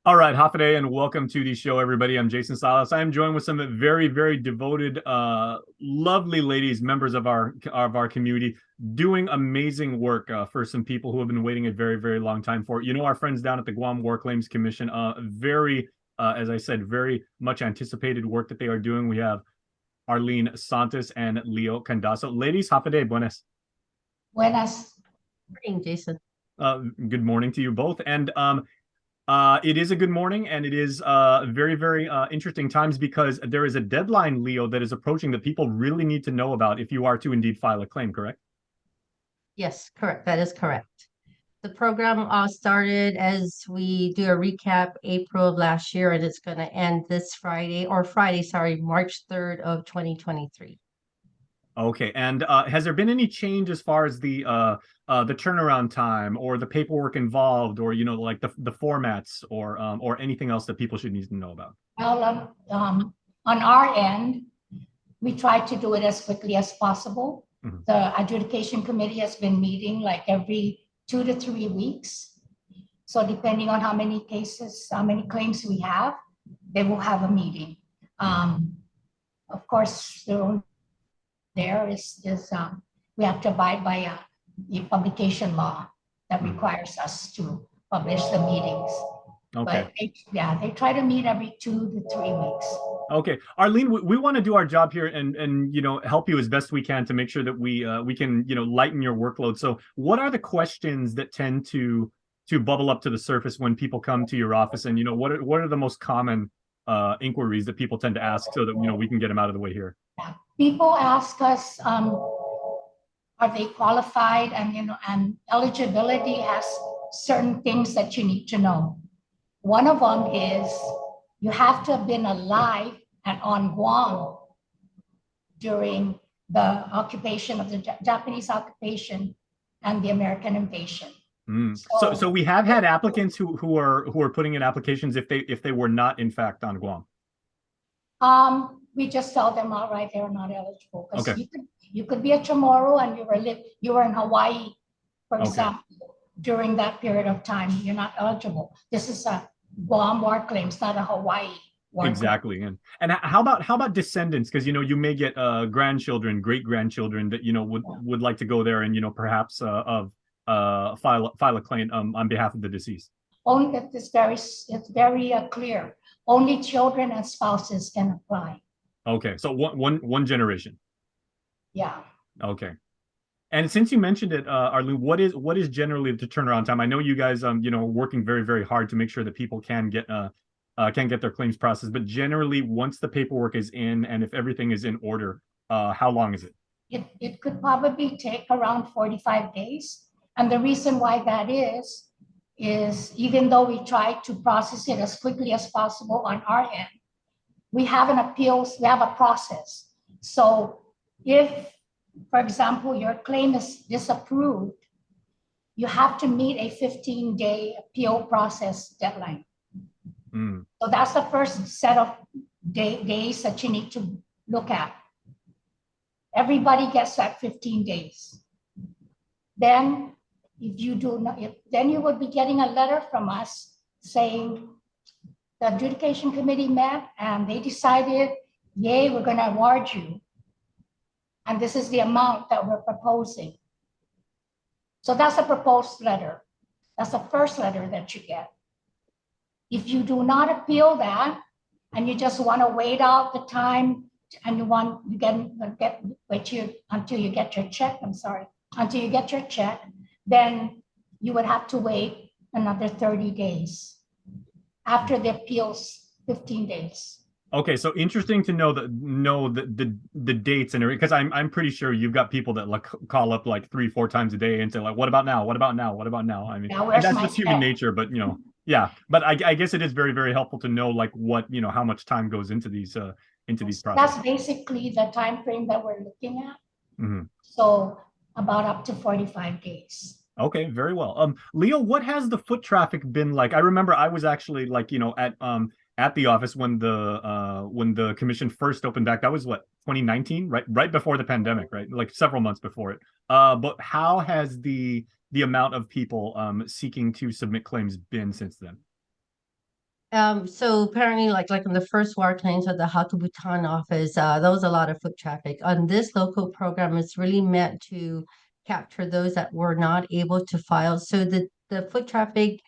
All right, Hafaday, and welcome to the show, everybody. I'm Jason Salas. I am joined with some very, very devoted, lovely ladies, members of our community, doing amazing work for some people who have been waiting a very, very long time for it. You know, our friends down at the Guam War Claims Commission, as I said, very much anticipated work that they are doing. We have Arlene Santos and Leo Candaso. Ladies, Hafaday, buenas. Buenas. Morning, Jason. Good morning to you both. And it is a good morning, and it is very, very interesting times because there is a deadline, Leo, that is approaching that people really need to know about if you are to indeed file a claim, correct? Yes, correct. That is correct. The program started as we do a recap April of last year, and it's going to end this Friday, March 3rd of 2023. Okay, and has there been any change as far as the turnaround time or the paperwork involved, or like the formats or anything else that people should need to know about? Well, on our end, we try to do it as quickly as possible. Mhm. The adjudication committee has been meeting like every 2 to 3 weeks. So depending on how many cases, how many claims we have, they will have a meeting. Of course, we have to abide by the publication law that requires us to publish the meetings. Okay. But they try to meet every 2 to 3 weeks. Okay, Arlene, we want to do our job here and help you as best we can to make sure that we can lighten your workload. So, what are the questions that tend to bubble up to the surface when people come to your office, and what are the most common inquiries that people tend to ask so that we can get them out of the way here? Yeah. People ask us, are they qualified, and eligibility has certain things that you need to know. One of them is you have to have been alive and on Guam during the occupation of the Japanese occupation and the American invasion. So we have had applicants who are putting in applications if they were not in fact on Guam. We just tell them outright they're not eligible, because Okay. you could be a Chamorro and you were in Hawaii, for Okay. example, during that period of time. You're not eligible. This is a Guam War Claims, not a Hawaii war claim. Exactly. And how about descendants? Because you may get grandchildren, great grandchildren that would like to go there and perhaps file a claim on behalf of the deceased. Only it's very clear. Only children and spouses can apply. Okay, so one generation. Yeah. Okay. And since you mentioned it, Arlene, what is generally the turnaround time? I know you guys working very, very hard to make sure that people can get their claims processed, but generally once the paperwork is in and if everything is in order, how long is it? It could probably take around 45 days. And the reason why that is even though we try to process it as quickly as possible on our end, we have we have a process. So if, for example, your claim is disapproved, you have to meet a 15-day appeal process deadline. So that's the first set of days that you need to look at. Everybody gets that 15 days. Then if you do not, then you would be getting a letter from us saying the adjudication committee met and they decided, yay, we're going to award you. And this is the amount that we're proposing. So that's a proposed letter. That's the first letter that you get. If you do not appeal that and you just want to wait out the time and wait until you get your check, until you get your check, then you would have to wait another 30 days. After the appeals, 15 days. Okay, so interesting to know the dates and everything, because I'm pretty sure you've got people that call up like 3-4 times a day and say like, what about now? What about now? What about now? I mean, that's just human nature, but yeah. But I guess it is very, very helpful to know like what how much time goes into these processes. That's basically the time frame that we're looking at. Mm-hmm. So about up to 45 days. Okay, very well. Leo, what has the foot traffic been like? I remember I was actually like, at the office when the commission first opened back. That was what, 2019, right before the pandemic, right? Like several months before it. But how has the amount of people seeking to submit claims been since then? So apparently, like in the first war claims at the Hakabutan office, there was a lot of foot traffic. On this local program, it's really meant to capture those that were not able to file. So the foot traffic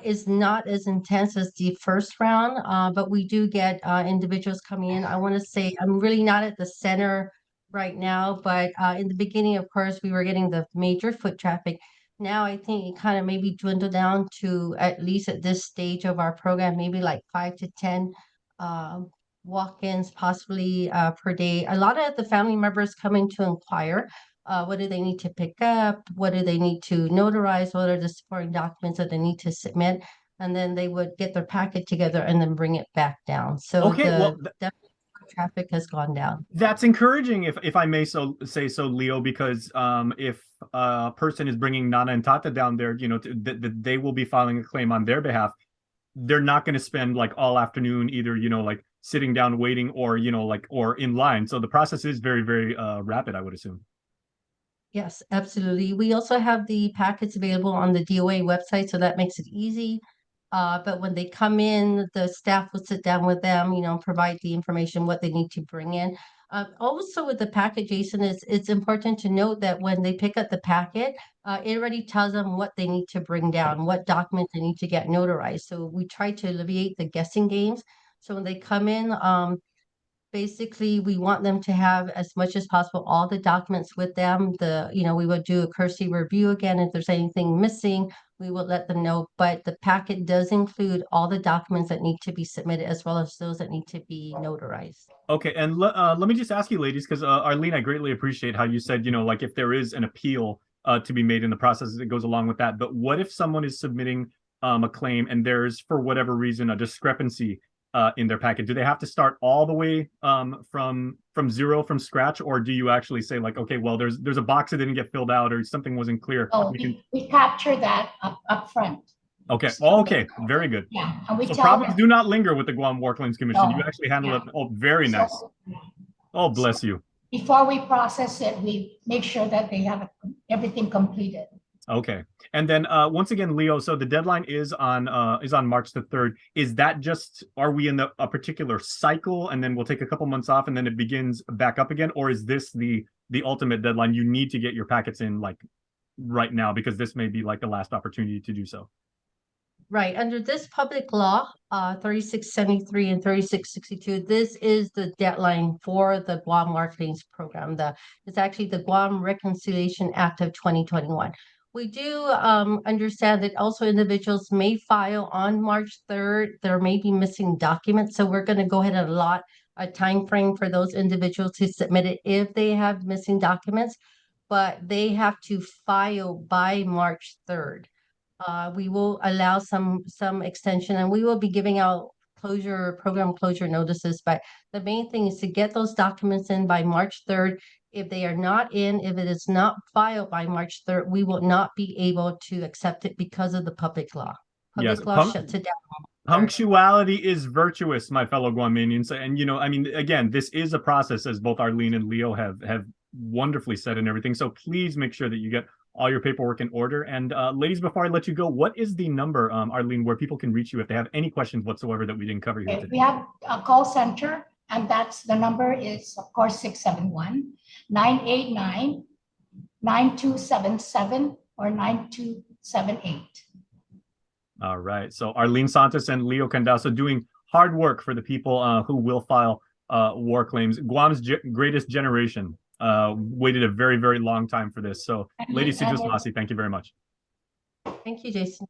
is not as intense as the first round, but we do get individuals coming in. I want to say I'm really not at the center right now, but in the beginning, of course, we were getting the major foot traffic. Now I think it kind of maybe dwindled down to, at least at this stage of our program, maybe like 5 to 10 walk-ins possibly per day. A lot of the family members coming to inquire, what do they need to pick up? What do they need to notarize? What are the supporting documents that they need to submit? And then they would get their packet together and then bring it back down. So Okay, well, definitely traffic has gone down. that's encouraging, if I may say so, Leo, because if a person is bringing Nana and Tata down there, you know, they will be filing a claim on their behalf. They're not going to spend like all afternoon either, you know, like sitting down waiting or, you know, like, or in line. So the process is very, very rapid, I would assume. Yes, absolutely. We also have the packets available on the DOA website, so that makes it easy. But when they come in, the staff will sit down with them, you know, provide the information, what they need to bring in. Also with the packet, Jason, it's important to note that when they pick up the packet, it already tells them what they need to bring down, what documents they need to get notarized. So we try to alleviate the guessing games. So when they come in, basically, we want them to have as much as possible all the documents with them. We would do a courtesy review again. If there's anything missing, we will let them know. But the packet does include all the documents that need to be submitted, as well as those that need to be notarized. Okay, and let me just ask you, ladies, because Arlene, I greatly appreciate how you said, you know, like if there is an appeal to be made in the process that goes along with that. But what if someone is submitting a claim and there's, for whatever reason, a discrepancy in their packet? Do they have to start all the way from zero, from scratch, or do you actually say like, okay, well, there's a box that didn't get filled out or something wasn't clear? Oh, we capture that up front. Okay. Oh, okay. Very good. Yeah, and we So tell problems them. do not linger with the Guam War Claims Commission. No. You actually handle Yeah. it. Oh, very nice. So, Oh, bless you. before we process it, we make sure that they have everything completed. Okay. And then once again, Leo, so the deadline is on March the 3rd. Is that just, are we in a particular cycle and then we'll take a couple months off and then it begins back up again? Or is this the ultimate deadline? You need to get your packets in like right now because this may be like the last opportunity to do so. Right. Under this public law, 3673 and 3662, this is the deadline for the Guam War Claims Program. It's actually the Guam Reconciliation Act of 2021. We do understand that also individuals may file on March 3rd. There may be missing documents. So we're going to go ahead and allot a time frame for those individuals to submit it if they have missing documents, but they have to file by March 3rd. We will allow some extension, and we will be giving out program closure notices. But the main thing is to get those documents in by March 3rd. If they are not in, if it is not filed by March 3rd, we will not be able to accept it because of the public law. Public law shuts it down. Punctuality is virtuous, my fellow Guamanians. And, you know, I mean, again, this is a process, as both Arlene and Leo have wonderfully said and everything. So please make sure that you get all your paperwork in order. And ladies, before I let you go, what is the number, Arlene, where people can reach you if they have any questions whatsoever that we didn't cover here today? We have a call center, and the number is, of course, 671-989-9277 or 9278. All right. So Arlene Santos and Leo Candazo doing hard work for the people who will file war claims. Guam's greatest generation waited a very, very long time for this. So, Lady Sidus Masi, thank you very much. Thank you, Jason.